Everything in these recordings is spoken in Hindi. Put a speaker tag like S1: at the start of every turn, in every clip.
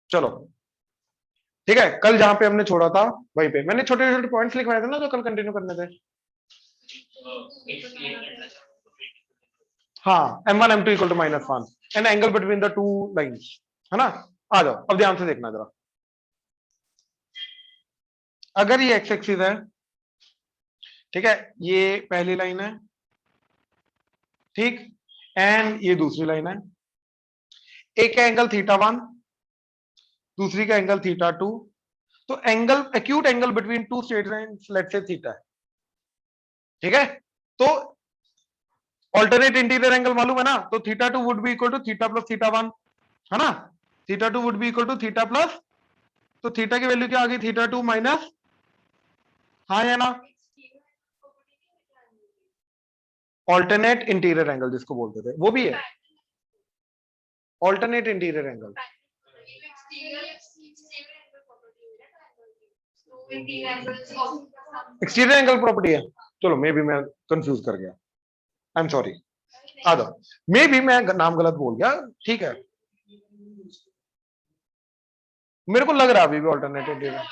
S1: चलो ठीक है, कल जहां पे हमने छोड़ा था वहीं पे मैंने छोटे छोटे पॉइंट्स लिखवाए थे ना, जो कल कंटिन्यू करने थे। हाँ, m1 m2 equal to -1 and angle between the two lines, है ना। आ जाओ अब ध्यान से देखना जरा। अगर ये एक्स एक्सिस है, ठीक है, ये पहली लाइन है, ठीक, एंड ये दूसरी लाइन है। एक का एंगल θ1, दूसरी का एंगल θ2। तो angle, acute angle between to straight lines let's say theta है, ठीक है। तो ऑल्टरनेट इंटीरियर एंगल मालूम है ना, तो θ2 would be equal to theta plus θ1, है ना। θ2 would be equal to theta plus, तो थीटा की वैल्यू क्या आ गई, θ2 माइनस, हाँ या ना, ऑल्टरनेट इंटीरियर एंगल जिसको बोलते थे वो भी है, alternate interior angle. Exterior angle property है। चलो मे भी मैं कंफ्यूज कर गया, आई एम सॉरी। आ जाओ, मे भी मैं नाम गलत बोल गया, ठीक है। मेरे को लग रहा अभी भी ऑल्टरनेट इंटीरियर,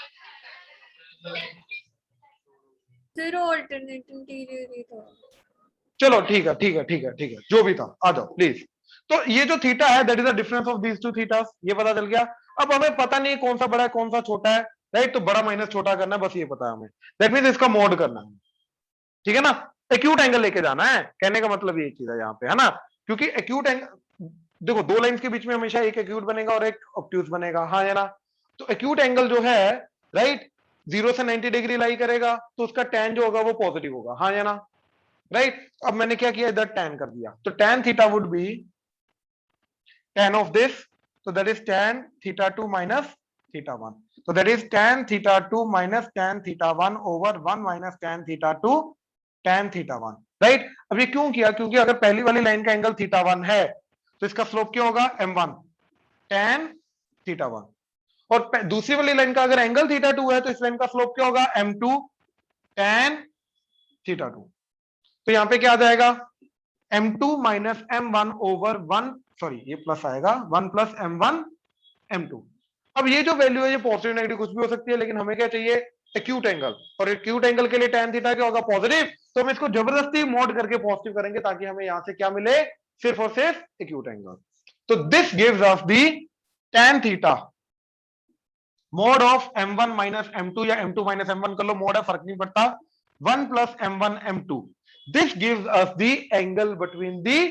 S2: फिर ऑल्टरनेट इंटीरियर ही था।
S1: चलो ठीक है ठीक है ठीक है ठीक है, जो भी था आ जाओ प्लीज। तो ये जो थीटा है that is the difference of these two thetas, ये पता चल गया। अब हमें पता नहीं कौन सा बड़ा है कौन सा छोटा है, राइट, तो बड़ा माइनस छोटा करना है, बस ये पता है हमें। दैट मींस इसका मोड करना है, ठीक है ना। एक्यूट एंगल लेके जाना है, कहने का मतलब ये चीज है यहाँ पे, है ना। क्योंकि एक्यूट एंगल, देखो दो लाइंस के बीच में हमेशा एक एक्यूट बनेगा और एक ऑब्ट्यूज बनेगा, हाँ या ना। तो एक्यूट एंगल जो है, राइट, 0 से 90 डिग्री लाई करेगा, तो उसका tan जो होगा वो पॉजिटिव होगा, हाँ या ना, राइट। अब मैंने क्या किया, इधर tan कर दिया, तो tan theta would be tan of this, so that is tan θ2 minus θ1, so that is tan θ2 minus tan θ1 over 1 minus tan θ2 tan θ1, right. अब ये क्यों किया, क्योंकि अगर पहली वाली लाइन का एंगल θ1 है तो इसका स्लोप क्या होगा, m1 tan θ1, और दूसरी वाली लाइन का अगर एंगल θ2 है तो इस लाइन का स्लोप क्या होगा, m2 tan θ2। तो यहां पे क्या आ जाएगा, m2 minus m1 over 1, sorry ये प्लस आएगा, 1 प्लस m1 m2। अब ये जो वैल्यू है ये पॉजिटिव नेगेटिव कुछ भी हो सकती है, लेकिन हमें क्या चाहिए, एक्यूट एंगल, और एक्यूट एंगल के लिए tan थीटा क्या होगा, पॉजिटिव। तो हम इसको जबरदस्ती मोड करके पॉजिटिव करेंगे ताकि हमें यहां से क्या मिले, सिर्फ और सिर्फ एक्यूट एंगल। तो this gives us the tan theta mode of m1 minus m2 या m2 माइनस m1 कर लो, मोड है फर्क नहीं पड़ता, 1 plus m1 m2। This gives us the angle between the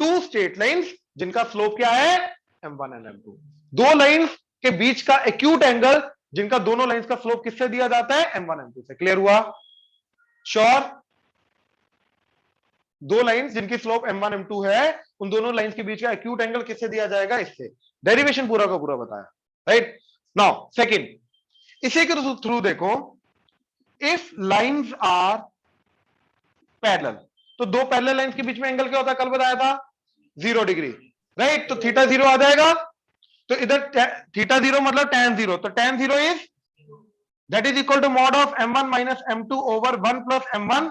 S1: two straight lines जिनका स्लोप क्या है, m1 एंड m2। दो लाइंस के बीच का एक्यूट एंगल जिनका दोनों लाइंस का स्लोप किससे दिया जाता है, m1 m2 से। क्लियर हुआ, श्योर। दो लाइंस जिनकी स्लोप m1 m2 है, उन दोनों लाइंस के बीच का एक्यूट एंगल किससे दिया जाएगा, इससे। डेरिवेशन पूरा का पूरा बताया, राइट। नाउ सेकंड, इसी के थ्रू देखो, इफ लाइंस आर पैरेलल, तो दो पैरेलल लाइंस के बीच में एंगल क्या होता है, कल बताया था 0 डिग्री, राइट। तो थीटा 0 आ जाएगा, तो इधर थीटा 0 मतलब tan 0, तो tan 0 is that is equal to mod of m1 minus m2 over 1 plus m1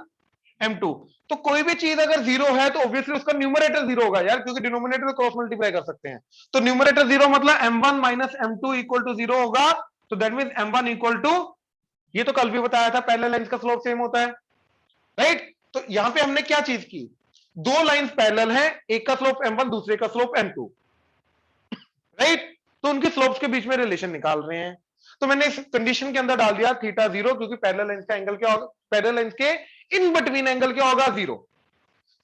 S1: m2। तो कोई भी चीज अगर 0 है तो ऑब्वियसली उसका न्यूमरेटर 0 होगा यार, क्योंकि डिनोमिनेटर में क्रॉस मल्टीप्लाई कर सकते हैं। तो न्यूमरेटर 0 मतलब m1 minus m2 equal to 0 होगा, तो that means m1 equal to, ये तो कल भी बताया था, पैरेलल लाइंस का स्लोप सेम होता है, राइट। तो यहां पे हमने क्या चीज की, दो लाइंस पैरेलल हैं, एक का स्लोप m1 दूसरे का स्लोप m2, राइट। तो उनके स्लोप्स के बीच में रिलेशन निकाल रहे हैं। तो मैंने इस कंडीशन के अंदर डाल दिया थीटा 0, क्योंकि पैरेलल लाइंस का एंगल क्या होगा, पैरेलल लाइंस के इन बिटवीन एंगल क्या होगा, 0।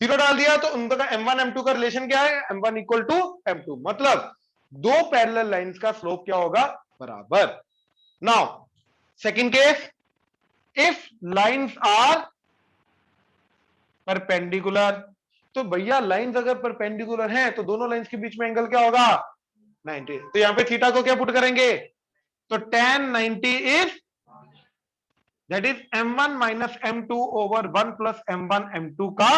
S1: 0 डाल दिया, तो उनका m1 m2 का रिलेशन क्या है, m1 इक्वल टू m2, मतलब दो पैरेलल लाइंस का स्लोप क्या होगा, बराबर। Now second case, if lines are perpendicular, तो भैया लाइंस अगर परपेंडिकुलर हैं तो दोनों लाइंस के बीच में एंगल क्या होगा, 90। तो यहां पे थीटा को क्या पुट करेंगे, तो tan 90 is that is m1 minus m2 over 1 plus m1 m2 का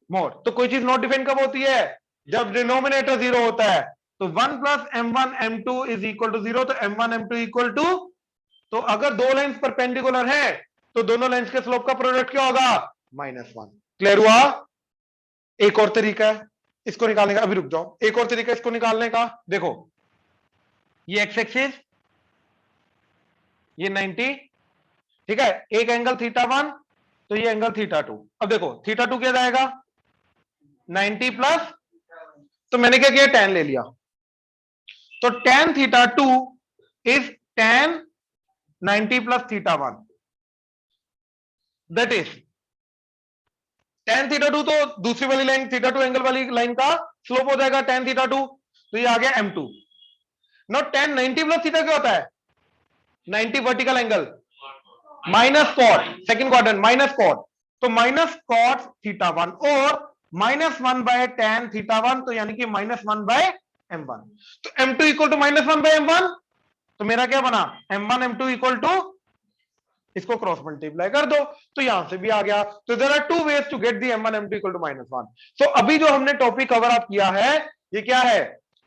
S1: मोड। तो कोई चीज नॉट डिफाइन कब होती है, जब डिनोमिनेटर 0 होता है। तो 1 plus m1 m2 is equal to 0, तो m1 m2 इक्वल टू, तो अगर दो लाइंस परपेंडिकुलर है तो दोनों लाइंस के स्लोप का प्रोडक्ट क्या होगा, -1। क्लियर हुआ। एक और तरीका है इसको निकालने का, अभी रुक जाओ, एक और तरीका इसको निकालने का, देखो ये एक्स एक्सिस, ये 90, ठीक है। एक एंगल θ1, तो ये एंगल θ2। अब देखो θ2 क्या जाएगा 90 प्लस, तो मैंने क्या किया tan ले लिया, तो tan θ2 is tan 90 plus θ1, that is tan θ2, तो दूसरी वाली लाइन θ2 एंगल वाली लाइन का स्लोप हो जाएगा tan θ2, तो ये आ गया m2। No tan 90 plus theta क्या होता है 90 vertical angle minus cot, second quadrant minus cot, तो माइनस कॉट θ1 और -1 बाय tan θ1, तो यानी कि -1 बाय m1, तो m2 equal to -1 bye m1, तो मेरा क्या बना m1 m2 इक्वल टू, इसको क्रॉस मल्टीप्लाई कर दो, तो यहां से भी आ गया। तो there are two ways to get the m1 m2 equal to -1। So अभी जो हमने टॉपिक कवर अप किया है ये क्या है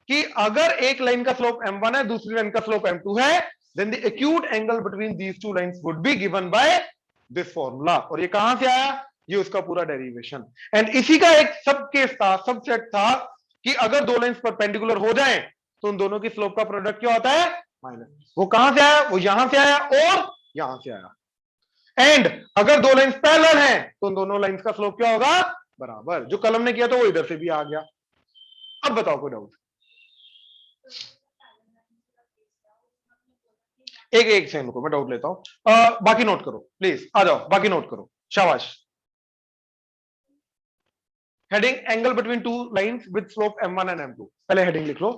S1: कि अगर एक लाइन का स्लोप m1 है, दूसरी लाइन का स्लोप m2 है, then the acute angle between these two lines would be given by this formula। और ये कहां से आया, ये उसका पूरा डेरिवेशन। एंड इसी का एक सब केस था, सब सेट था कि अगर दो लाइंस परपेंडिकुलर हो जाएं तो उन दोनों की स्लोप का प्रोडक्ट क्या होता है माइनस। वो कहां से आया, वो यहां से आया और यहां से आया। एंड अगर दो लाइंस पैरेलल हैं तो उन दोनों लाइंस का स्लोप क्या होगा बराबर। जो कलम ने किया तो वो इधर से भी आ गया। अब बताओ कोई डाउट, एक एक सेकंड को मैं डाउट लेता हूं। बाकी नोट करो प्लीज, आ जाओ बाकी नोट करो, शाबाश। Heading angle between two lines with slope m1 and m2, पहले हेडिंग लिख लो।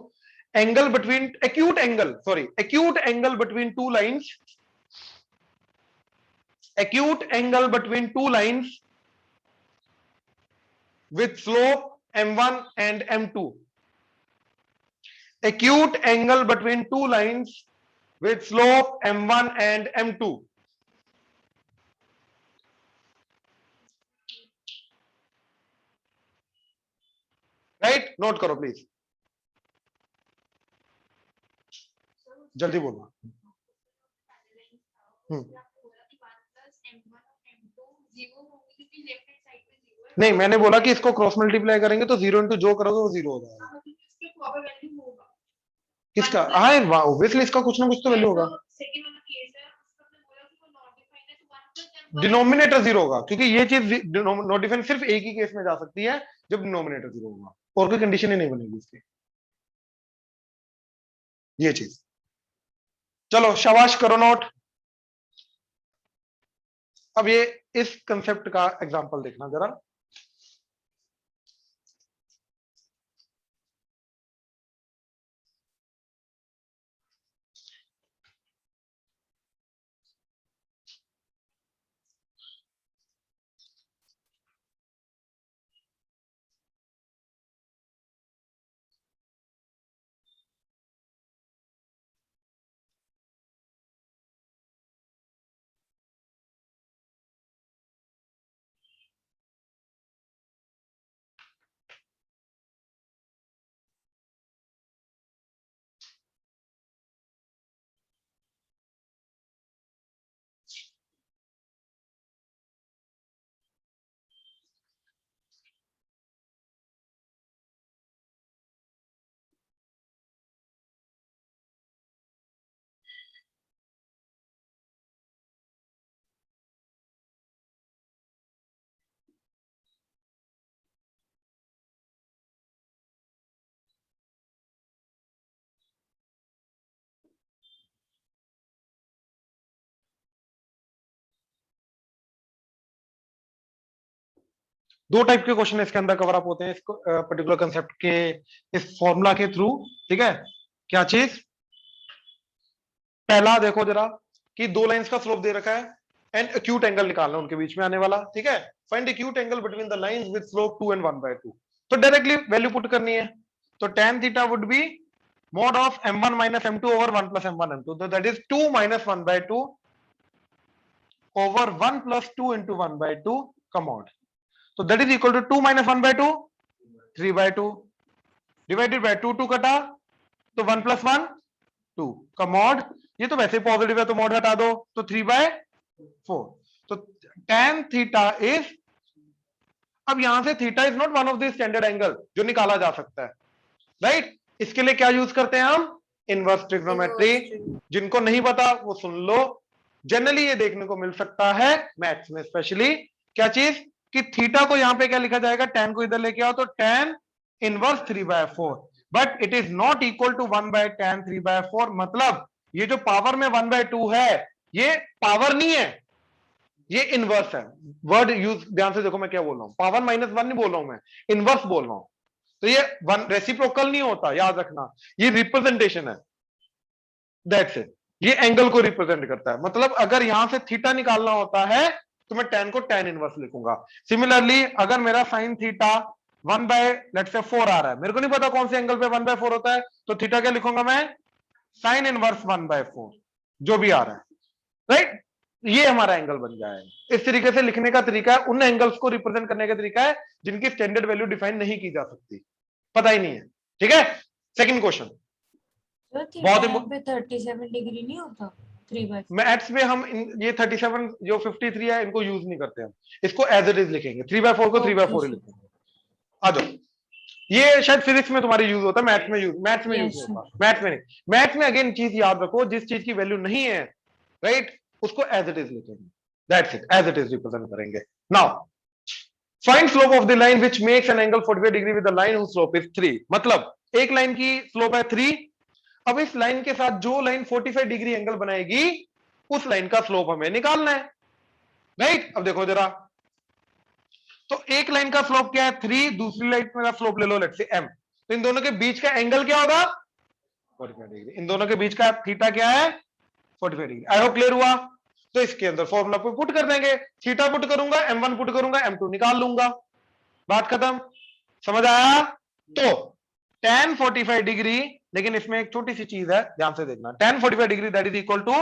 S1: Angle between acute angle, sorry acute angle between two lines, acute angle between two lines with slope m1 and m2, acute angle between two lines with slope m1 and m2, right. Note करो प्लीज, जल्दी बोलो। नहीं, मैंने बोला कि इसको क्रॉस मल्टीप्लाई करेंगे तो 0 इंटू जो करोगे वो 0 हो जाएगा। किसका, हाँ ऑब्वियसली इसका कुछ ना कुछ तो वैल्यू होगा। डिनोमिनेटर 0 होगा क्योंकि ये चीज नॉट डिफाइन सिर्फ एक ही केस में जा सकती है जब डिनोमिनेटर 0 होगा, और कोई कंडीशन ही नहीं बनेगी इसकी, ये चीज। चलो शाबाश करो नोट। अब ये इस कंसेप्ट का एग्जांपल देखना जरा। दो टाइप के क्वेश्चन इसके अंदर कवर अप होते हैं इसको पर्टिकुलर कंसेप्ट के इस फॉर्मूला के थ्रू, ठीक है। क्या चीज, पहला देखो जरा कि दो लाइंस का स्लोप दे रखा है एंड एक्यूट एंगल निकालना उनके बीच में आने वाला, ठीक है। Find acute angle between the lines with slope 2 and 1/2, तो डायरेक्टली वैल्यू पुट करनी है। तो tan theta would be mod of m1 minus m2 over 1 plus m1 m2, so that is 2 minus 1/2 over 1 plus 2 into 1/2 का mod, so that is equal to 2 minus 1/2 3/2 divided by 2 कटा तो 1 plus 1 2 का mod, ये तो वैसे पॉजिटिव है तो mod हटा दो तो 3/4, तो tan थीटा इज, अब यहां से theta is not one of the standard angle जो निकाला जा सकता है, राइट। इसके लिए क्या यूज करते हैं हम, इनवर्स ट्रिग्नोमेट्री। जिनको नहीं पता वो सुन लो। जनरली ये देखने को मिल सकता है मैथ्स में, स्पेशली क्या चीज कि थीटा को यहां पे क्या लिखा जाएगा, tan को इधर लेके आओ तो tan inverse 3/4, but it is not equal to 1/tan 3/4। मतलब ये जो पावर में 1/2 है ये पावर नहीं है, ये इनवर्स है। वर्ड यूज ध्यान से देखो मैं क्या बोल रहा हूं, पावर -1 नहीं बोल रहा हूं मैं, इनवर्स बोल रहा हूं। तो ये वन रेसिप्रोकल नहीं होता, याद रखना, ये रिप्रेजेंटेशन है, दैट्स इट। ये एंगल को रिप्रेजेंट करता है। मतलब अगर यहां से थीटा निकालना होता है तो मैं tan को tan इनवर्स लिखूंगा। सिमिलरली अगर मेरा साइन थीटा 1/4 आ रहा है, मेरे को नहीं पता कौन से एंगल पे 1/4 होता है, तो थीटा क्या लिखूंगा मैं, साइन इनवर्स 1/4 जो भी आ रहा है, राइट। ये हमारा एंगल बन जाएगा। इस तरीके से लिखने का तरीका है, उन एंगल्स को रिप्रेजेंट करने का तरीका है जिनकी स्टैंडर्ड वैल्यू डिफाइन नहीं की जा सकती, पता ही नहीं है। ठीक है, सेकंड क्वेश्चन बहुत
S3: पे 37 डिग्री नहीं होता 3/4।
S1: मैथ्स में हम ये 37 जो 53 है इनको यूज नहीं करते, हम इसको एज इट इज लिखेंगे, 3/4 को 3/4 ही लिखेंगे। आ जाओ, ये शायद फिजिक्स में तुम्हारे यूज होता है, मैथ्स में यूज होता है, मैथ्स में नहीं। मैथ्स में अगेन चीज याद रखो, जिस चीज की वैल्यू नहीं है, राइट, उसको एज इट इज लिखेंगे, that's it, as it is represent करेंगे। Now find slope of the line which makes an angle 45 degree with the line whose slope is 3। मतलब एक लाइन की स्लोप है 3, अब इस लाइन के साथ जो लाइन 45 डिग्री एंगल बनाएगी उस लाइन का स्लोप हमें निकालना है, राइट। अब देखो जरा, तो एक लाइन का स्लोप क्या है 3, दूसरी लाइन का स्लोप ले लो लेट्स से m, तो इन दोनों के बीच का एंगल क्या होगा 45 डिग्री। इन दोनों के बीच का थीटा क्या है 45 डिग्री। आई होप क्लियर हुआ। तो इसके अंदर फॉर्मूला पे पुट कर देंगे, थीटा पुट करूंगा, m1 पुट करूंगा, m2 निकाल लूंगा, बात खत्म। समझ आया। तो tan 45 डिग्री, लेकिन इसमें एक छोटी सी चीज है, ध्यान से देखना, tan 45 degree that is equal to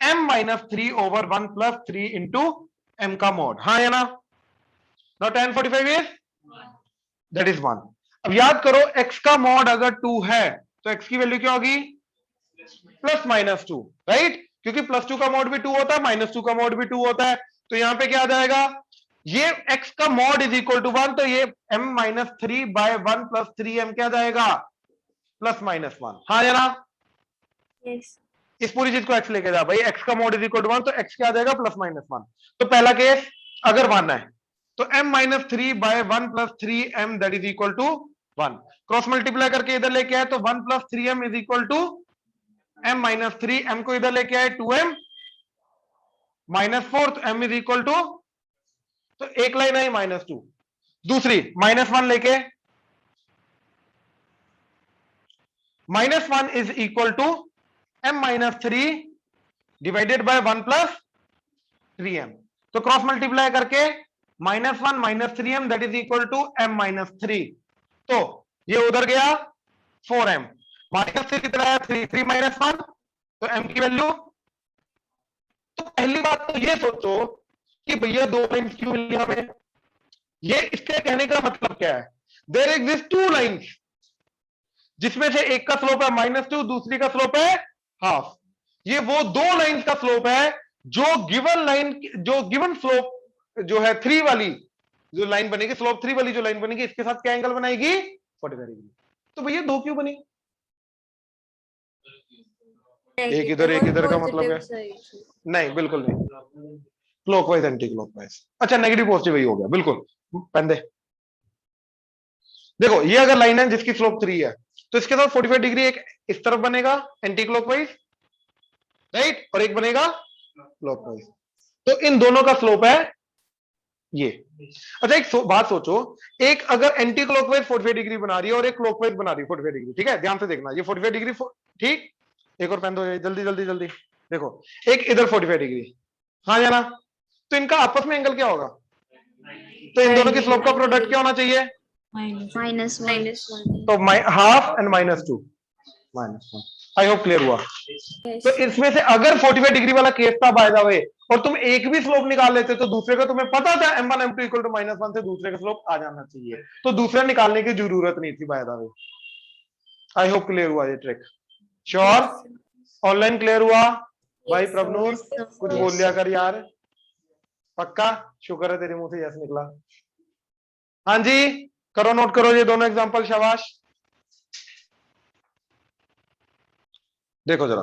S1: m-3/1 + 3 into m का मॉड, हाँ या ना। Now tan 45 is that is 1। अब याद करो x का मॉड अगर 2 है तो x की वैल्यू क्या होगी +-2, राइट, क्योंकि +2 का मॉड भी 2 होता है, -2 का मॉड भी 2 होता है। तो यहां पे क्या आ जाएगा, ये x का मॉड इज इक्वल टू 1, तो ये m-3/1 + 3m क्या जाएगा +-1, हाँ या ना।
S2: Yes.
S1: इस पूरी चीज को x लेके जा भाई, x का मॉड इज इक्वल टू 1, तो x क्या आ जाएगा +-1। तो पहला केस अगर 1 है तो m-3/1 + 3m that is equal to 1, cross multiply करके इधर लेके आए तो 1 + 3m is equal to m-3, m को इधर लेके आए 2m -4, तो m इज इक्वल टू, तो एक लाइन आई -2, दूसरी -1 लेके, -1 is equal to m-3 divided by 1 + 3m, तो क्रॉस मल्टीप्लाई करके -1 - 3m that is equal to m-3, तो ये उधर गया 4m, माइनस से कितना है 3, 3 - 1, तो m की वैल्यू। तो पहली बात तो ये सोचो कि भैया दो लाइंस क्यों मिली हमें, ये इसके कहने का मतलब क्या है, देयर एग्जिस्ट टू लाइंस जिसमें से एक का स्लोप है -2, दूसरी का स्लोप है हाफ। ये वो दो लाइंस का स्लोप है जो गिवन लाइन, जो गिवन स्लोप जो है 3 वाली जो लाइन बनेगी, स्लोप 3 वाली जो लाइन बनेगी, इसके साथ क्या एंगल बनाएगी 45 डिग्री। तो भैया दो क्यों बनी, एक इधर का मतलब है नहीं, बिल्कुल नहीं, क्लॉकवाइज एंटी क्लॉकवाइज। अच्छा नेगेटिव पॉजिटिव ही हो गया, बिल्कुल पंदे। देखो ये अगर लाइन है जिसकी स्लोप 3 है तो इसके साथ 45 डिग्री एक इस तरफ बनेगा एंटी क्लॉकवाइज, राइट, और एक बनेगा क्लॉकवाइज, तो इन दोनों का स्लोप है ये। अच्छा एक बात सोचो, एक अगर एंटी क्लॉकवाइज 45 डिग्री बना रही है और एक क्लॉकवाइज बना रही है 45 डिग्री, ठीक है, ध्यान से देखना, ये 45 डिग्री ठीक, एक और पेन दो जल्दी जल्दी जल्दी, देखो एक इधर 45 डिग्री, हाँ या ना, तो इनका आपस में एंगल क्या होगा, तो इन दोनों की स्लोप का प्रोडक्ट क्या होना चाहिए
S2: -1।
S1: तो half and -2 -1। I hope clear हुआ। तो इसमें से अगर 45 डिग्री वाला केस था बाय द वे और तुम एक भी स्लोप निकाल लेते तो दूसरे का तुम्हें पता था m1 m2 इक्वल टू -1 से दूसरे का स्लोप आ जाना चाहिए, तो दूसरा निकालने की जरूरत नहीं थी bye the way. I hope clear हुआ ये ट्रिक, श्योर, ऑनलाइन क्लियर हुआ भाई। प्रभनूर कुछ बोल लिया कर यार, पक्का, शुक्र है तेरे मुंह से यस निकला। हाँ जी करो, नोट करो ये दोनों एग्जांपल, शाबाश। देखो जरा,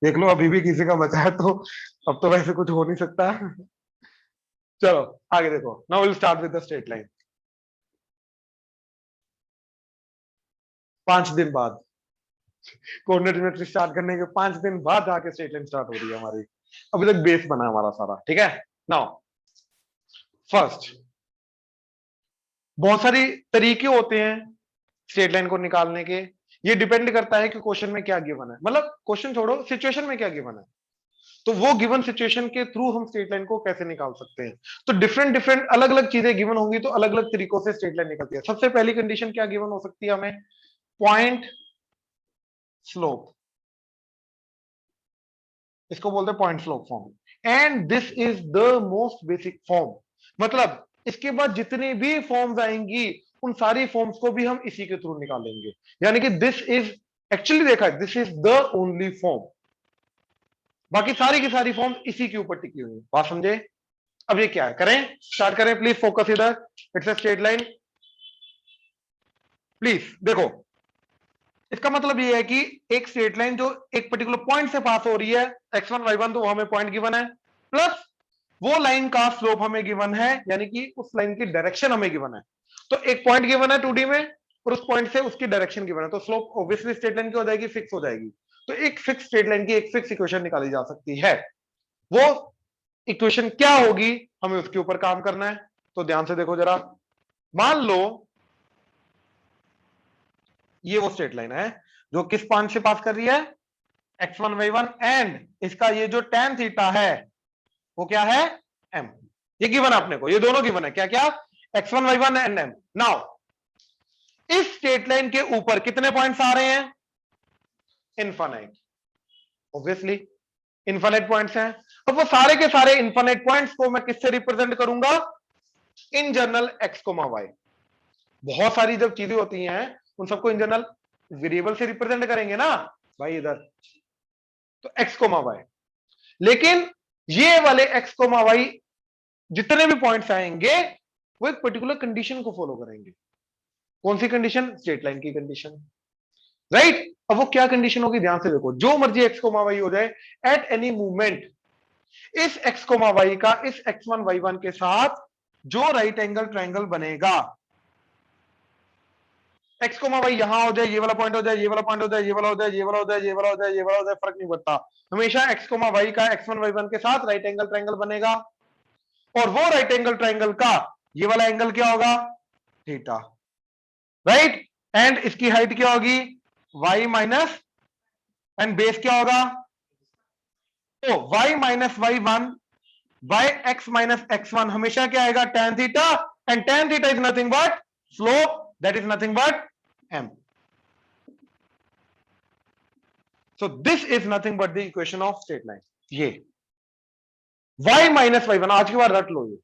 S1: देख लो अभी भी किसी का बचा है, तो अब तो वैसे कुछ हो नहीं सकता। चलो आगे देखो, now will start with the straight line. 5 दिन बाद, कोऑर्डिनेट ज्योमेट्री स्टार्ट करने के 5 दिन बाद जाके स्ट्रेट लाइन स्टार्ट हो रही है हमारी। अभी तक बेस बना है हमारा सारा, ठीक है। नाउ फर्स्ट, बहुत सारी तरीके होते हैं स्ट्रेट लाइन को निकालने के। ये डिपेंड करता है कि क्वेश्चन में क्या गिवन है, मतलब क्वेश्चन छोड़ो, सिचुएशन में क्या गिवन है, तो वो गिवन सिचुएशन के थ्रू हम स्ट्रेट लाइन को कैसे निकाल सकते हैं। तो डिफरेंट डिफरेंट अलग अलग चीजें गिवन होंगी, तो अलग अलग तरीकों से स्ट्रेट लाइन निकलती है। सबसे पहली कंडीशन क्या गिवन हो सकती है हमें? पॉइंट स्लोप, इसको बोलते हैं point slope form. And this is the most basic form, मतलब इसके बाद जितनी भी फॉर्म्स आएंगी उन सारी फॉर्म्स को भी हम इसी के थ्रू निकालेंगे। यानी कि दिस इज, एक्चुअली देखा है, this is the only form. बाकी सारी की सारी फॉर्म इसी के ऊपर टिकी हुई है। बात समझे? अब ये क्या है, करें, स्टार्ट करें, प्लीज फोकस इधर। It's a straight line, please देखो। इसका मतलब ये है कि एक स्ट्रेट लाइन जो एक पर्टिकुलर पॉइंट से पास हो रही है, x1 y1, तो वो हमें पॉइंट गिवन है, प्लस वो लाइन का स्लोप हमें गिवन है, यानी कि उस लाइन की डायरेक्शन हमें गिवन है। तो एक पॉइंट गिवन है 2D में, और उस पॉइंट से उसकी डायरेक्शन गिवन है, तो स्लोप ऑब्वियसली स्ट्रेट लाइन की हो जाएगी, फिक्स हो जाएगी। तो एक फिक्स स्ट्रेट लाइन की एक फिक्स इक्वेशन निकाली जा सकती है। वो इक्वेशन क्या होगी, हमें उसके ऊपर काम करना है। तो ध्यान से देखो जरा, मान लो ये वो स्ट्रेट लाइन है जो किस पॉइंट से पास कर रही है, x1 y1, एंड इसका ये जो tan थीटा है वो क्या है, m। ये गिवन आपने को, ये दोनों गिवन है, क्या क्या, x1 y1 and m। Now इस स्ट्रेट लाइन के ऊपर कितने पॉइंट्स आ रहे हैं, इनफाइनाइट, ऑब्वियसली इनफाइनाइट पॉइंट्स हैं। अब वो सारे के सारे इनफाइनाइट पॉइंट्स को मैं किससे रिप्रेजेंट करूंगा, इन जनरल x, y। बहुत सारी जब चीजें होती हैं उन सबको इन जनरल वेरिएबल से रिप्रेजेंट करेंगे ना भाई इधर, तो x, y। लेकिन ये वाले x, y जितने भी पॉइंट्स आएंगे वो एक पर्टिकुलर कंडीशन को फॉलो करेंगे। कौन सी कंडीशन, स्ट्रेट लाइन की कंडीशन, राइट। अब वो क्या कंडीशन होगी, ध्यान से देखो, जो मर्जी x, y हो जाए, एट एनी मूवमेंट इस x, y का इस x1 y1 के साथ जो राइट एंगल ट्रायंगल बनेगा, x, y यहां हो जाए, ये वाला पॉइंट हो जाए, ये वाला पॉइंट हो जाए, ये वाला हो जाए, ये वाला हो जाए, ये वाला हो जाए, ये वाला हो जाए, फर्क नहीं पड़ता, हमेशा x, y का x1 y1 के साथ राइट एंगल ट्रायंगल बनेगा। और वो राइट एंगल ट्रायंगल का ये वाला एंगल क्या होगा, थीटा, राइट। एंड इसकी हाइट क्या होगी, y माइनस, एंड बेस क्या होगा, तो y minus y1 by x minus x1 हमेशा क्या आएगा, tan theta, and tan theta is nothing but slope, that is nothing but m। So this is nothing but the equation of straight line। ये y माइनस y1 आज के बाद रट लो, ये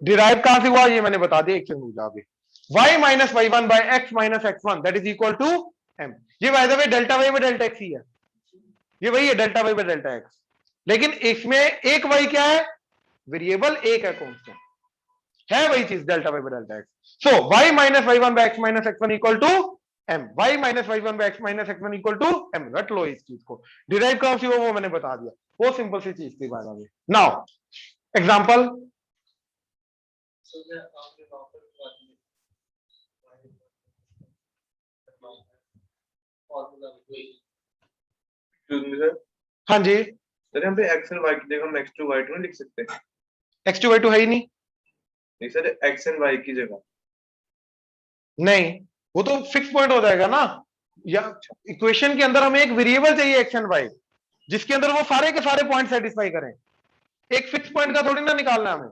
S1: डिराइव कहां से हुआ ये मैंने बता दिया, एक सेकंड रुक जाओ अभी। y minus y1 by x minus x1 that is equal to m। ये by the way delta y by delta x ही है, ये वही है delta y by delta x, लेकिन इसमें एक y क्या है, वेरिएबल एक है, कांस्टेंट है, वही चीज delta y by delta x। So y minus y1 by x minus x1 equal to m, y minus y1 by x minus x1 equal to m। रट लो इस चीज को, डिराइव कहां से हुआ वो मैंने बता दिया, वो सिंपल सी चीज थी। Bye the way now example, हाँ जी,
S4: सर यहाँ पे x और y की जगह हम x2 y2 नहीं लिख सकते?
S1: x2 y2 है ही नहीं,
S4: नहीं सर, x एंड y की जगह।
S1: नहीं वो तो फिक्स पॉइंट हो जाएगा ना, या इक्वेशन के अंदर हमें एक वेरिएबल चाहिए x एंड y जिसके अंदर वो सारे के सारे पॉइंट सेटिस्फाई करें, एक फिक्स पॉइंट का थोड़ी ना निकालना है हमें,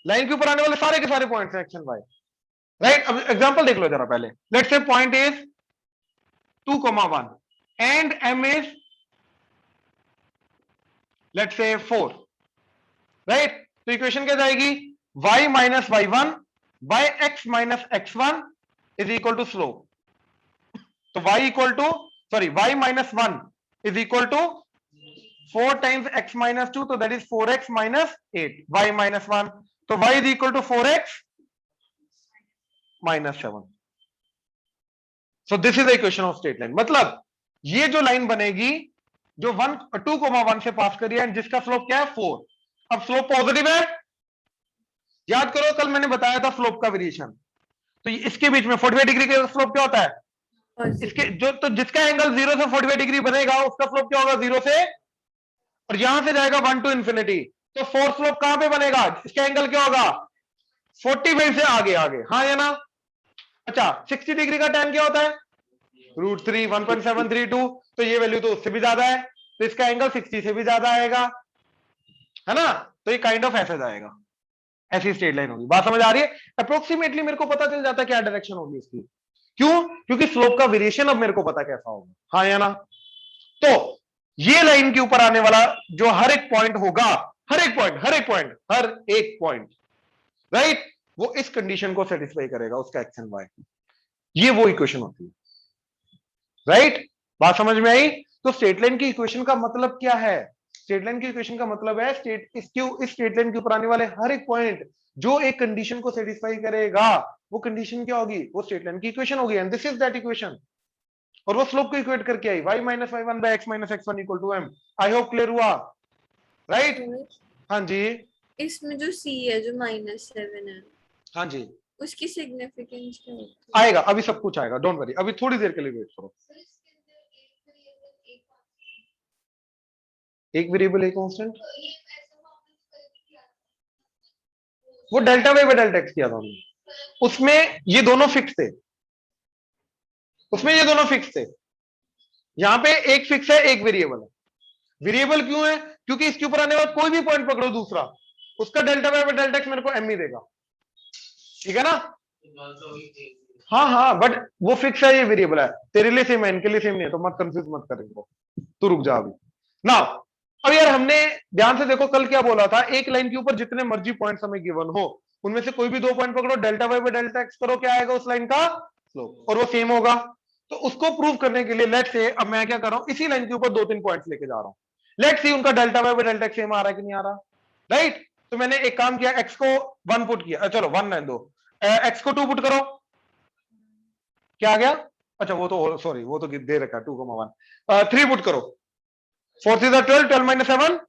S1: लाइन के ऊपर आने वाले सारे के सारे पॉइंट्स हैं x एंड y, राइट। अब एग्जांपल देख लो जरा पहले, let's say point is 2,1 and m is let's say 4, right. तो इक्वेशन क्या जाएगी, y minus y1 by x minus x1 is equal to slope, तो y equal to sorry y minus 1 is equal to 4 times x minus 2, तो that is 4x minus 8, y minus 1, तो y is equal to 4x minus 7. So this is the equation of straight line. मतलब ये जो लाइन बनेगी जो 2,1 से पास करी है, जिसका स्लोप क्या है 4. अब स्लोप पॉजिटिव है. याद करो कल मैंने बताया था स्लोप का वेरिएशन. तो इसके बीच में 45 डिग्री का स्लोप क्या होता है? इसके जो तो जिसका एंगल 0 से 45 डिग्री बनेगा उसका स्लोप क्या होगा 0 से, और यहां से जाएगा 1 टू इंफिनिटी. तो 4 स्लोप कहां पे बनेगा? इसका एंगल क्या होगा 45 से आगे आगे. हाँ या ना? अच्छा 60 डिग्री का tan क्या होता है? √3 1.732. तो ये वैल्यू तो उससे भी ज्यादा है, तो इसका एंगल 60 से भी ज्यादा आएगा, है ना? तो ये काइंड ऑफ ऐसे जाएगा, ऐसी स्ट्रेट लाइन होगी. बात समझ आ रही है? अप्रोक्सीमेटली मेरे को पता चल जाता है क्या डायरेक्शन होगी इसकी. क्यों? क्योंकि स्लोप का वेरिएशन अब मेरे को पता कैसा होगा. हाँ या ना? तो ये लाइन के ऊपर आने वाला जो हर एक पॉइंट होगा, हर एक पॉइंट राइट, वो इस कंडीशन को सेटिस्फाई करेगा, उसका एक्स एंड वाई. ये वो इक्वेशन होती है. राइट? बात समझ में आई? तो स्ट्रेट लाइन की इक्वेशन का मतलब क्या है? स्ट्रेट लाइन की इक्वेशन का मतलब है इस स्ट्रेट लाइन के ऊपर आने वाले हर एक पॉइंट जो एक कंडीशन को सेटिस्फाई करेगा, वो कंडीशन क्या होगी? वो स्ट्रेट लाइन की इक्वेशन होगी. And this is that equation. और वो स्लोप को इक्वेट करके आई y minus y1 by x minus x1 equal to m. I hope clear हुआ? राइट? हाँ जी,
S2: इसमें जो c है जो -7 है,
S1: हाँ जी,
S2: उसकी सिग्निफिकेंस क्या होती
S1: आएगा. अभी सब कुछ आएगा, डोंट वरी. अभी थोड़ी देर के लिए वेट करो. एक वेरिएबल एक कांस्टेंट, वो delta Y by delta X किया था हमने. उसमें ये दोनों फिक्स थे. यहां पे एक फिक्स है, एक वेरिएबल है. वेरिएबल क्यों है? क्योंकि इसके ऊपर आने वाला कोई भी पॉइंट पकड़ो दूसरा, उसका delta Y by delta X मेरे को एम ही देगा. ठीक है ना? हाँ, बट वो फिक्स है, ये वेरिएबल है. तेरे लिए सेम है, इनके लिए सेम नहीं है, तो मत कंफ्यूज मत कर इनको. तू रुक जा अभी ना. अब यार हमने ध्यान से देखो कल क्या बोला था, एक लाइन के ऊपर जितने मर्जी पॉइंट्स हमें गिवन हो, उनमें से कोई भी 2 पॉइंट पकड़ो, delta Y by delta X करो, क्या आएगा उस लाइन का स्लोप, और वो सेम होगा. तो उसको प्रूव करने के लिए लेट्स से अब मैं क्या कर रहा हूं, इसी लाइन के ऊपर 2-3 पॉइंट्स लेके जा रहा हूं. लेट्स सी उनका delta Y by delta X same आ रहा है कि नहीं आ रहा. राइट? तो मैंने एक काम किया, एक्स को 1 पुट किया. चलो 1 रहने दो, एक्स को 2 पुट करो. क्या आ गया? अच्छा वो तो सॉरी, वो तो दे रखा है 2,1. 3 पुट करो, 4 3 12, 12 माइनस 7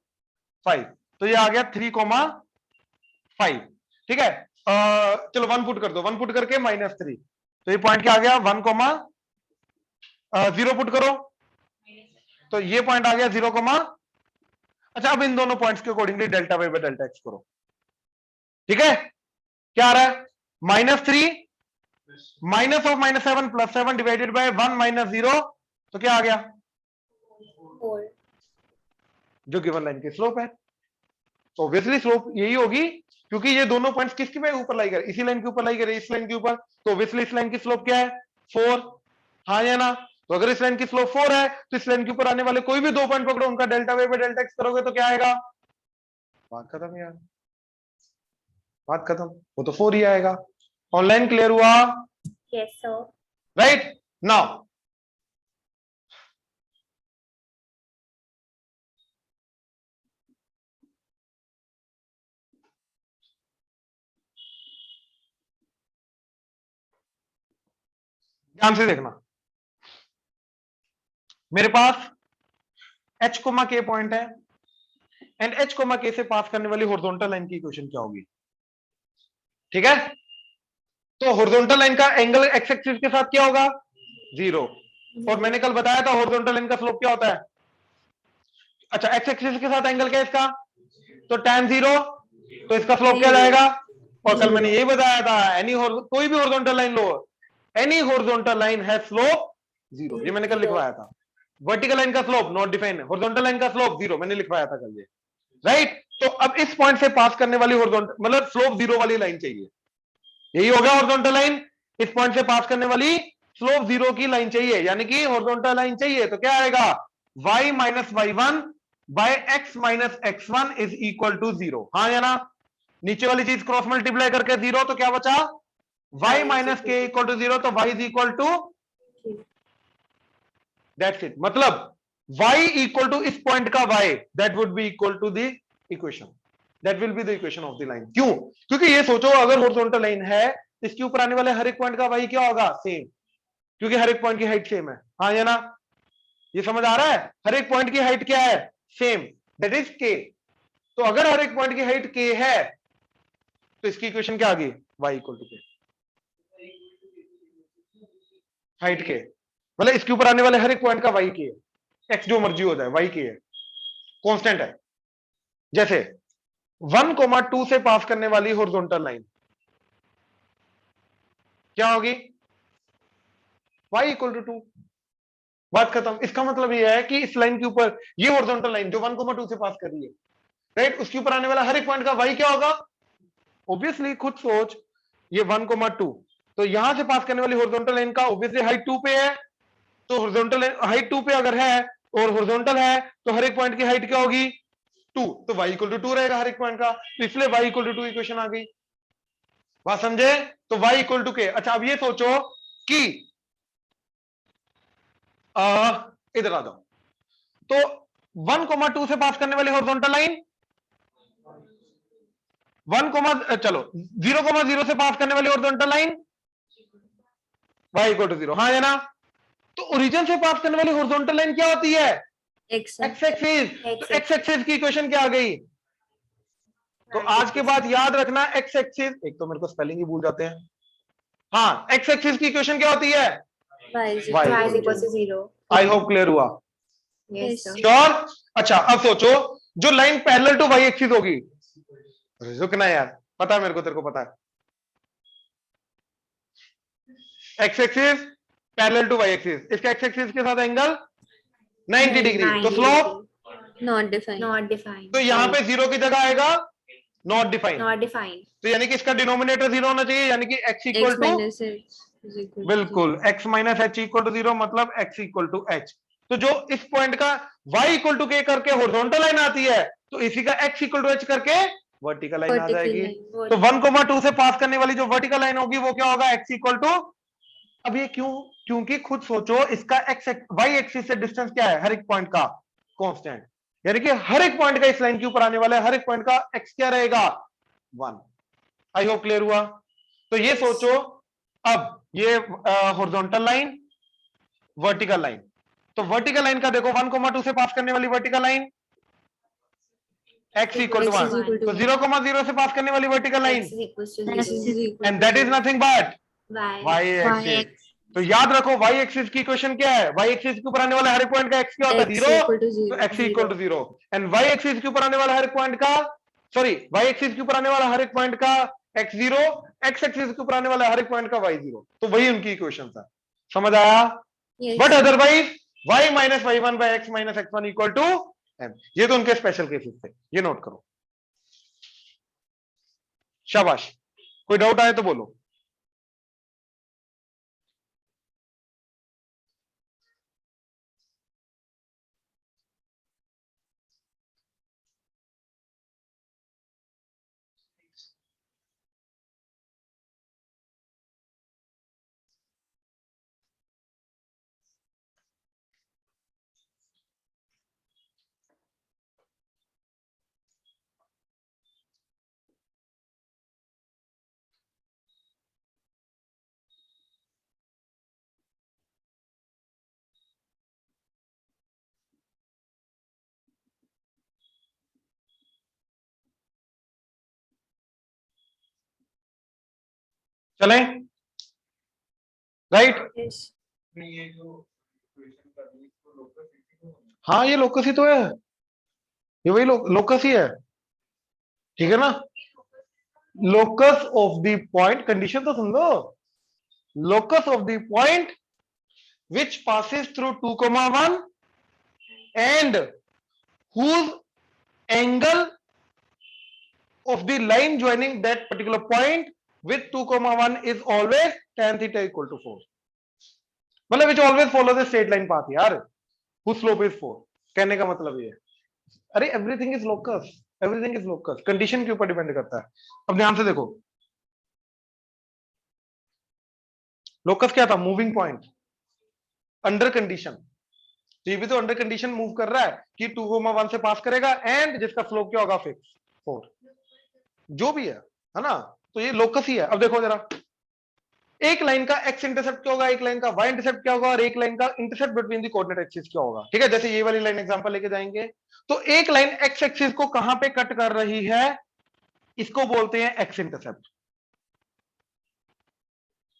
S1: 5. तो ये आ गया 3,5. ठीक है. चलो 1 पुट कर दो, 1 पुट करके -3. तो ये पॉइंट क्या आ गया 1,0 पुट करो, तो ये पॉइंट आ गया 0, अच्छा अब इन दोनों पॉइंट्स के accordingly delta Y by delta X करो. ठीक है? क्या आ रहा है? -3 minus of -7 plus 7 divided by 1 minus 0. तो क्या आ गया?
S2: 4.
S1: जो गिवन लाइन की स्लोप है. तो ऑब्वियसली स्लोप यही होगी, क्योंकि ये दोनों पॉइंट्स किसके पे ऊपर लाई कर, इसी लाइन के ऊपर लाई कर, इस लाइन के ऊपर. तो ऑब्वियसली इस लाइन की स्लोप क्या है 4. हाँ या ना? तो अगर इस लाइन की स्लोप 4 है, तो इस लाइन के ऊपर आने वाले कोई भी 2 पॉइंट पकड़ो, उनका delta Y by delta X करोगे तो क्या आएगा? बात खत्म यार, बात खत्म. वो तो 4 ही आएगा. ऑनलाइन क्लियर हुआ?
S2: Yes, sir.
S1: राइट नाउ ध्यान से देखना. मेरे पास h, k पॉइंट है, एंड h, k से पास करने वाली हॉरिजॉन्टल लाइन की इक्वेशन क्या होगी? ठीक है? तो हॉरिजॉन्टल लाइन का एंगल एक्स एक्सिस के साथ क्या होगा 0. और मैंने कल बताया था हॉरिजॉन्टल लाइन का स्लोप क्या होता है. अच्छा एक्स एक्सिस के साथ एंगल क्या है इसका? तो tan 0. तो इसका स्लोप क्या जाएगा? और कल मैंने यही बताया था, कोई भी horizontal line low, any horizontal line has slope 0. ये मैंने कल लिखवाया था. वर्टिकल लाइन का slope not defined, horizontal line का स्लोप 0 मैंने लिखवाया था कल ये. राइट? तो अब इस पॉइंट से पास करने वाली हॉरिजॉन्टल मतलब स्लोप 0 वाली लाइन चाहिए. यही हो गया हॉरिजॉन्टल लाइन. इस पॉइंट से पास करने वाली स्लोप 0 की लाइन चाहिए, यानी कि हॉरिजॉन्टल लाइन चाहिए. तो क्या आएगा? y minus y1 by x minus x1 is equal to 0. हाँ या ना? नीचे वाली चीज क्रॉस मल्टीप्लाई करके 0, तो क्या बचा? y minus k equal to 0. तो y is equal to that's it. मतलब y इक्वल टू इस पॉइंट का y, that would be equal to the equation, that will be the equation of the line. क्यों? क्योंकि ये सोचो अगर हॉरिजॉन्टल लाइन है, इसके ऊपर आने वाले हर एक पॉइंट का y क्या होगा? सेम, क्योंकि हर एक पॉइंट की हाइट सेम है। हाँ या ना? ये समझ आ रहा है? हर एक पॉइंट की हाइट क्या है? Same, that is k। तो अगर हर एक पॉइंट की हाइट k है तो इसकी इक्वेशन क्या आ गई? y equal to k, height k, मतलब इसके ऊपर आने वाले हर एक पॉइंट का y k है, x जो मर्जी हो जाए y k है, कांस्टेंट है। जैसे 1,2 से पास करने वाली हॉरिजॉन्टल लाइन क्या होगी? y इक्वल टू 2, बात खत्म। इसका मतलब यह है कि इस लाइन के ऊपर, ये हॉरिजॉन्टल लाइन जो 1,2 से पास कर रही है, राइट, उसके ऊपर आने वाला हर एक पॉइंट का y क्या होगा? ऑब्वियसली खुद सोच, ये 1,2, तो यहां से पास करने वाली हॉरिजॉन्टल लाइन का ऑब्वियसली हाइट 2 पे है, तो हॉरिजॉन्टल हाइट 2 पे अगर है और हॉरिजॉन्टल है तो हर एक पॉइंट की हाइट क्या होगी? 2, तो y इक्वल टू 2 रहेगा हर एक पॉइंट का, तो इसलिए y इक्वल टू 2 इक्वेशन आ गई। बात समझे? तो y इक्वल टू k। अच्छा अब ये सोचो कि इधर आ जाओ, तो 1,2 से पास करने वाली हॉरिजॉन्टल लाइन 1, चलो 0,0 से पास करने वाली horizontal line y equal to 0, हाँ है ना? तो ओरिजिन से पास करने वाली हॉरिजॉन्टल लाइन क्या होती है?
S2: x
S1: x axis. तो एक्स एक्सिस की इक्वेशन क्या आ गई? तो आज के बाद याद रखना एक्स एक्सिस, एक तो मेरे को स्पेलिंग ही भूल जाते हैं। हाँ, एक्स एक्सिस की इक्वेशन क्या होती है?
S2: y is
S1: y
S2: equal to 0।
S1: I hope clear हुआ?
S2: Yes, sir।
S1: श्योर? अच्छा अब सोचो जो line parallel to y axis होगी, रुकना यार, पता है मेरे को, तेरे को पता है, x axis parallel to y axis, इसका एक्स एक्सिस के साथ एंगल 90 डिग्री, तो slope
S2: Not defined।
S3: Not defined.
S1: तो यहां पे 0 की जगह आएगा नॉट डिफाइंड,
S3: Not defined.
S1: तो यानी कि इसका डिनोमिनेटर 0 होना चाहिए, यानी कि x equal
S2: x
S1: two,
S2: minus h is equal to
S1: बिल्कुल x minus h equal to 0, मतलब x इक्वल टू h। तो जो इस पॉइंट का y इक्वल टू k करके हॉरिजॉन्टल लाइन आती है, तो इसी का x इक्वल टू h करके वर्टिकल लाइन आ
S2: vertical
S1: जाएगी।
S2: line।
S1: तो 1,2 से पास करने वाली जो वर्टिकल लाइन होगी वो क्या होगा? x इक्वल टू, अब ये क्यों? क्योंकि खुद सोचो इसका x y एक्सिस से डिस्टेंस क्या है? हर एक पॉइंट का कांस्टेंट, यानी कि हर एक पॉइंट का इस लाइन के ऊपर आने वाला है हर एक पॉइंट का x क्या रहेगा? 1। आई होप क्लियर हुआ? तो ये सोचो अब ये हॉरिजॉन्टल लाइन, वर्टिकल लाइन, तो वर्टिकल लाइन का देखो 1,2 से पास करने वाली vertical line x equal to
S2: x
S1: 1,
S2: is equal to
S1: तो
S2: 1।
S1: 0,0 से पास करने वाली vertical line,
S3: X is equals to
S2: x
S3: 0.
S2: is equal
S1: and
S2: to
S1: that is
S2: 0।
S1: Nothing but
S3: Y.
S1: y axis. तो याद रखो y एक्सिस की इक्वेशन क्या है? y एक्सिस के ऊपर आने वाला हर एक पॉइंट का x क्या होता है?
S2: x
S1: 0,
S2: equal to
S1: तो
S2: 0।
S1: x equal to 0, and y axis के ऊपर आने वाला हर एक पॉइंट का, सॉरी, y एक्सिस के ऊपर आने वाला हर एक पॉइंट का x 0, x एक्सिस के ऊपर आने वाला हर एक पॉइंट का y 0, तो वही उनकी इक्वेशन था। समझ आया?
S2: Yes।
S1: But otherwise y minus y one by x minus x one equal to m, ये तो उनके स्पेशल केसेस थे, ये नोट करो। शाबाश, कोई डाउट आए तो बोलो। चलें? राइट?
S2: Yes।
S1: हाँ ये लोकस ही तो है, ये वही लोकस ही है, ठीक है ना? Locus of the point, condition तो सुन लो, locus of the point which passes through 2,1 and whose angle of the line joining that particular point with 2,1 is always tan theta equal to 4, मतलब which always follow the straight line path यार, whose slope is 4, कहने का मतलब ये है। अरे everything is locus, everything is locus, condition के ऊपर डिपेंड करता है। अब ध्यान से देखो, लोकस क्या था? मूविंग पॉइंट अंडर कंडीशन, तो ये भी तो अंडर कंडीशन मूव कर रहा है कि 2,1 से पास करेगा एंड जिसका स्लोप क्या होगा फिक्स 4, जो भी है ना। तो ये लोकस ही है। अब देखो जरा, एक लाइन का एक्स इंटरसेप्ट क्या होगा, एक लाइन का वाई इंटरसेप्ट क्या होगा और एक लाइन का intercept between the coordinate axis क्या होगा। ठीक है, जैसे ये वाली लाइन एग्जांपल लेके जाएंगे तो एक लाइन एक्स एक्सिस को कहां पे कट कर रही है, इसको बोलते हैं एक्स इंटरसेप्ट।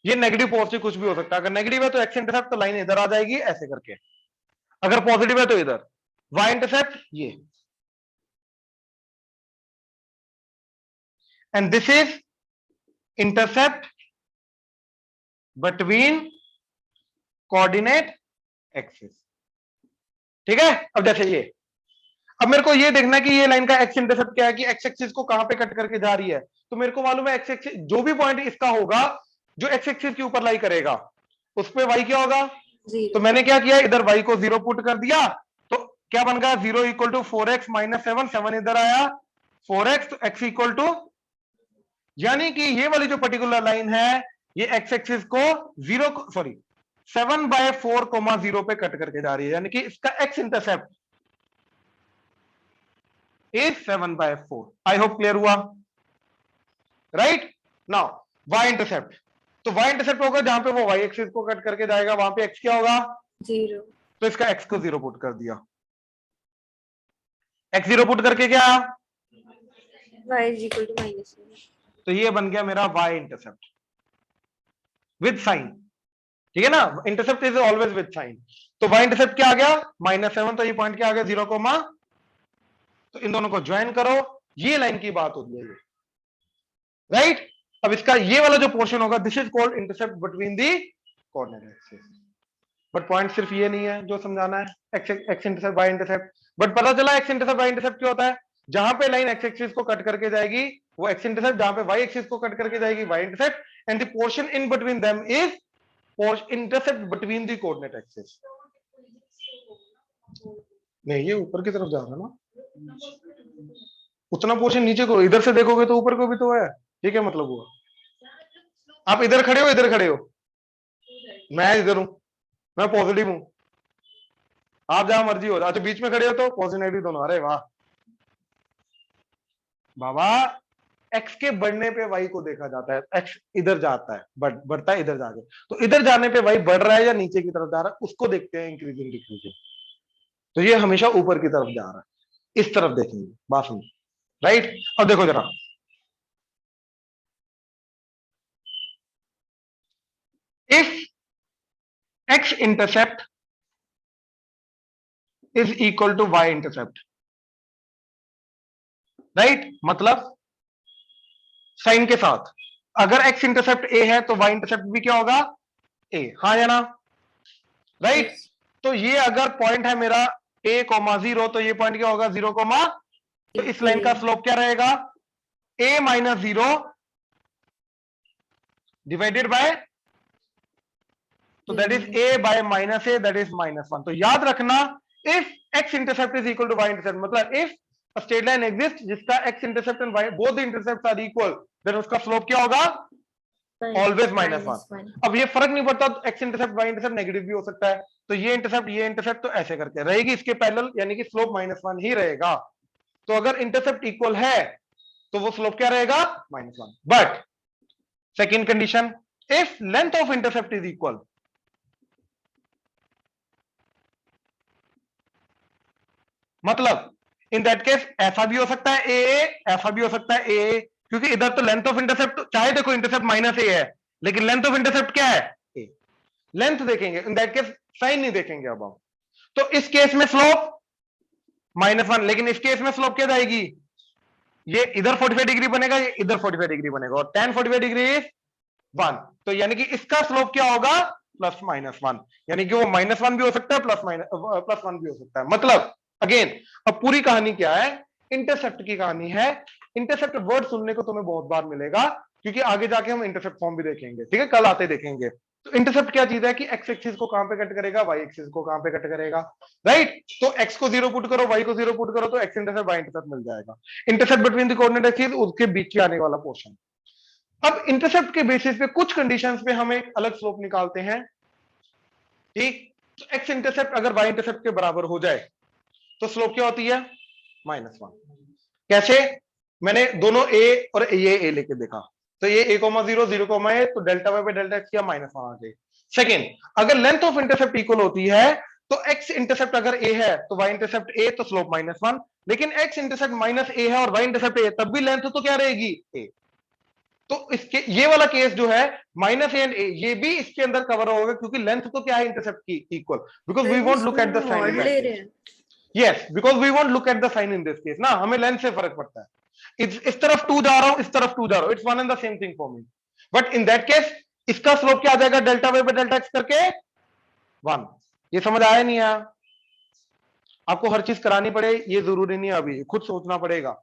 S1: ये नेगेटिव पॉजिटिव कुछ भी हो सकता है। अगर नेगेटिव है तो एक्स इंटरसेप्ट, तो लाइन इधर आ जाएगी ऐसे करके। अगर पॉजिटिव है तो इधर वाई इंटरसेप्ट ये, and this is intercept between coordinate axis. ठीक है, अब जैसे ये, अब मेरे को ये देखना कि ये लाइन का एक्स इंटरसेप्ट क्या है, कि एक्स एक्सिस को कहां पे कट करके जा रही है। तो मेरे को मालूम है एक्स एक्सिस, जो भी पॉइंट इसका होगा जो एक्स एक्सिस के ऊपर लाई करेगा उस पे वाई क्या होगा, तो मैंने क्या किया, इधर वाई को 0 पुट कर दिया, तो क्या बन गया 0 इक्वल टू 4x माइनस 7, 7 इधर आया 4x, तो x इक्वल टू, यानी कि ये वाली जो पर्टिकुलर लाइन है ये एक्स एक्सिस को 7/4, 0 पे कट करके जा रही है, यानी कि इसका x intercept is 7/4। I hope clear हुआ, राइट। नाउ वाई इंटरसेप्ट, तो वाई इंटरसेप्ट होगा जहां पे वो वाई एक्सिस को कट करके जाएगा, वहां पे एक्स क्या होगा
S2: 0,
S1: तो इसका एक्स को 0 पुट कर दिया, एक्स 0 पुट करके क्या,
S2: y is equal to -1.
S1: तो ये बन गया मेरा वाई इंटरसेप्ट विद साइन। ठीक है ना, intercept is always with sign. तो वाई इंटरसेप्ट क्या आ गया -7, तो ये पॉइंट क्या आ गया 0, तो इन दोनों को ज्वाइन करो, ये लाइन की बात होती है ये, राइट। अब इसका ये वाला जो पोर्शन होगा this is called intercept between the coordinate axis. But point सिर्फ ये नहीं है जो समझाना है, x intercept y intercept, but पता चला एक्स इंटरसेप्ट वाई इंटरसेप्ट क्या होता है, जहां पे लाइन एक्स एक्सिस को कट करके जाएगी वो एक्स इंटरसेप्ट, जहां पे वाई एक्सिस को कट करके जाएगी y intercept, and the portion in between them is intercept between the coordinate axis. नहीं, ये ऊपर की तरफ जा रहा है ना, उतना पोर्शन नीचे को, इधर से देखोगे तो ऊपर को भी तो है। ठीक है, मतलब हुआ आप इधर खड़े हो, इधर खड़े हो, मैं इधर हूं, मैं पॉजिटिव हूं, आप जहां मर्जी हो, अच्छा बीच में खड़े हो तो पॉजिटिव दोनों। अरे वाह बाबा, एक्स के बढ़ने पे वाई को देखा जाता है, एक्स इधर जाता है, बढ़ता है इधर जाके, तो इधर जाने पे वाई बढ़ रहा है या नीचे की तरफ जा रहा है उसको देखते हैं इंक्रीजिंग डिक्रीजिंग। तो ये हमेशा ऊपर की तरफ जा रहा है, इस तरफ देखेंगे, बात सुनिए, राइट। अब देखो जरा, if x intercept is equal to y intercept, right, मतलब साइन के साथ, अगर x इंटरसेप्ट a है तो y इंटरसेप्ट भी क्या होगा a, हाँ या ना, राइट। तो ये अगर पॉइंट है मेरा a, 0, तो ये पॉइंट क्या होगा 0, तो इस लाइन का स्लोप क्या रहेगा a माइनस 0 डिवाइडेड बाय, तो that is a by minus a, that is -1। तो याद रखना, if x intercept is equal to y intercept, मतलब if a straight line exists जिसका x intercept and y both the intercepts are equal, then उसका स्लोप क्या होगा ऑलवेज -1। अब ये फर्क नहीं पड़ता, x intercept y intercept negative भी हो सकता है, तो ये इंटरसेप्ट तो ऐसे करके रहेगी इसके पैरेलल, यानी कि स्लोप -1 ही रहेगा। तो अगर इंटरसेप्ट इक्वल है तो वो स्लोप क्या रहेगा -1। But second condition, if length of intercept is equal, मतलब इन दैट केस ऐसा भी हो सकता है ए, ऐसा भी हो सकता है ए, क्योंकि इधर तो लेंथ ऑफ इंटरसेप्ट, चाहे देखो इंटरसेप्ट -a है लेकिन लेंथ ऑफ इंटरसेप्ट क्या है ए, लेंथ देखेंगे, इन दैट केस साइन नहीं देखेंगे अब हम। तो इस केस में स्लोप -1, लेकिन इस केस में स्लोप क्या जाएगी, ये इधर 45 डिग्री बनेगा, ये इधर 45 डिग्री बनेगा, और tan 45 डिग्री इज 1, तो यानी कि इसका स्लोप क्या होगा +-1, यानी कि वो -1 भी हो सकता है, +1 भी हो सकता है। मतलब अगेन, अब पूरी कहानी क्या है, इंटरसेप्ट की कहानी है। इंटरसेप्ट वर्ड सुनने को तुम्हें बहुत बार मिलेगा, क्योंकि आगे जाके हम इंटरसेप्ट फॉर्म भी देखेंगे, ठीक है, कल आते देखेंगे। तो इंटरसेप्ट क्या चीज है कि एक्स एक्सिस को कहां पे कट करेगा, वाई एक्सिस को कहां पे कट करेगा, राइट। तो एक्स को 0 पुट करो, वाई को 0 पुट करो, तो एक्स इंटरसेप्ट वाई इंटरसेप्ट मिल जाएगा। Intercept between the coordinate axis, उसके बीच में आने वाला पोर्शन। अब इंटरसेप्ट के बेसिस पे कुछ कंडीशंस पे हम एक अलग स्लोप निकालते हैं, ठीक। एक्स इंटरसेप्ट अगर वाई इंटरसेप्ट के बराबर हो जाए तो स्लोप क्या होती है? -1। कैसे? मैंने दोनों ए और ये ए लेके देखा, तो ये a, 0, 0, a, तो delta y by delta x क्या -1 आ जाए। सेकेंड, अगर लेंथ ऑफ इंटरसेप्ट इक्वल होती है तो एक्स इंटरसेप्ट अगर ए है तो वाई इंटरसेप्ट ए, तो स्लोप -1। लेकिन एक्स इंटरसेप्ट -a है और वाई इंटरसेप्ट ए, तब भी लेंथ तो क्या रहेगी? ए। तो इसके ये वाला केस जो है -a एंड a, ये भी इसके अंदर कवर होगा क्योंकि लेंथ तो क्या है इंटरसेप्ट की? Equal, because we won't look at the sign in
S2: ले
S1: दैट
S2: रहे
S1: केस।
S2: हैं।
S1: Yes, because we won't look at the sign in this case ना, हमें लेंथ से फर्क पड़ता है। इस तरफ 2 जा रहा हूं, इस तरफ 2 जा रहा हूं, it's one and the same thing for me. But in that case इसका स्लोप क्या आ जाएगा? Delta y by delta x करके 1। ये समझ आया नहीं आया? आपको हर चीज करानी पड़े ये जरूरी नहीं है, अभी खुद सोचना पड़ेगा।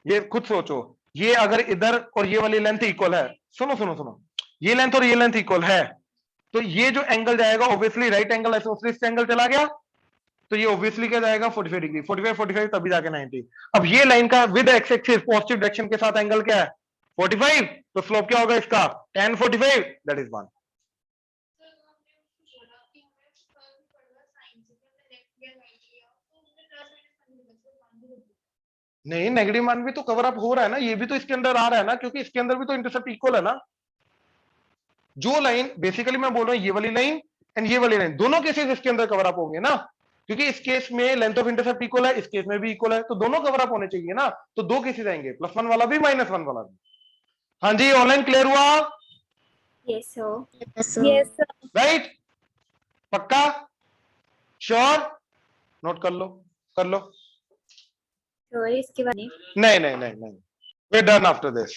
S1: ये खुद सोचो, ये अगर इधर और ये वाली लेंथ इक्वल है, सुनो सुनो सुनो, ये लेंथ और ये लेंथ इक्वल है, तो ये जो एंगल जाएगा obviously right angle associate angle चला गया, तो ये ऑब्वियसली क्या जाएगा? 45 डिग्री, 45 तभी जाके 90। अब ये लाइन का with x axis positive direction के साथ एंगल क्या है? 45। तो स्लोप क्या होगा इसका? tan 45, that is 1। नहीं, नेगेटिव मान भी तो कवर अप हो रहा है ना, ये भी तो इसके अंदर आ रहा है ना, क्योंकि इसके अंदर भी तो इंटरसेप्ट इक्वल है ना। जो लाइन बेसिकली मैं बोल रहा हूं, ये वाली लाइन एंड ये वाली लाइन, दोनों केसेस इसके अंदर कवर अप होंगे ना, क्योंकि इस केस में लेंथ ऑफ इंटरसेप्ट इक्वल है, इस केस में भी इक्वल है, तो दोनों कवर अप होने चाहिए ना। तो दो केसेस आएंगे, +1 वाला भी -1 वाला भी। हाँ जी, ऑनलाइन क्लियर हुआ?
S2: Yes sir. Yes sir.
S1: Right? पक्का? श्योर? नोट कर लो, कर लो।
S2: सर इसके बाद
S1: नहीं, we are done after this.